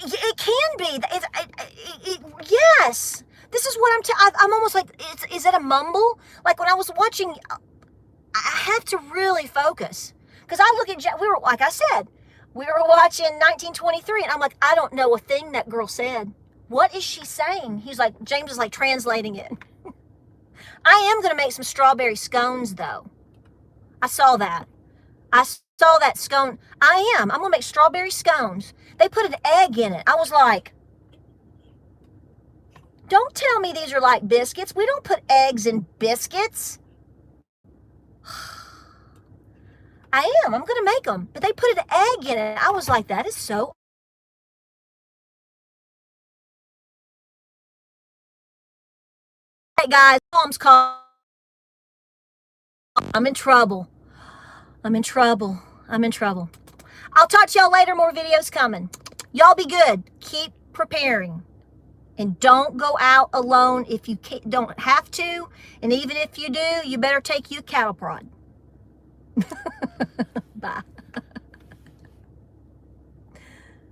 It can be. Yes. This is what I'm almost like, is it a mumble? Like when I was watching, I have to really focus. Because I look at, like I said, we were watching 1923, and I'm like, I don't know a thing that girl said. What is she saying? He's like, James is like translating it. I am going to make some strawberry scones, though. I saw that. I saw that scone. I'm going to make strawberry scones. They put an egg in it. I was like, don't tell me these are like biscuits. We don't put eggs in biscuits. I'm going to make them. But they put an egg in it. I was like, that is so. Hey, guys, mom's call. I'm in trouble. I'm in trouble. I'll talk to y'all later. More videos coming. Y'all be good. Keep preparing. And don't go out alone if you don't have to. And even if you do, you better take you a cattle prod. Bye.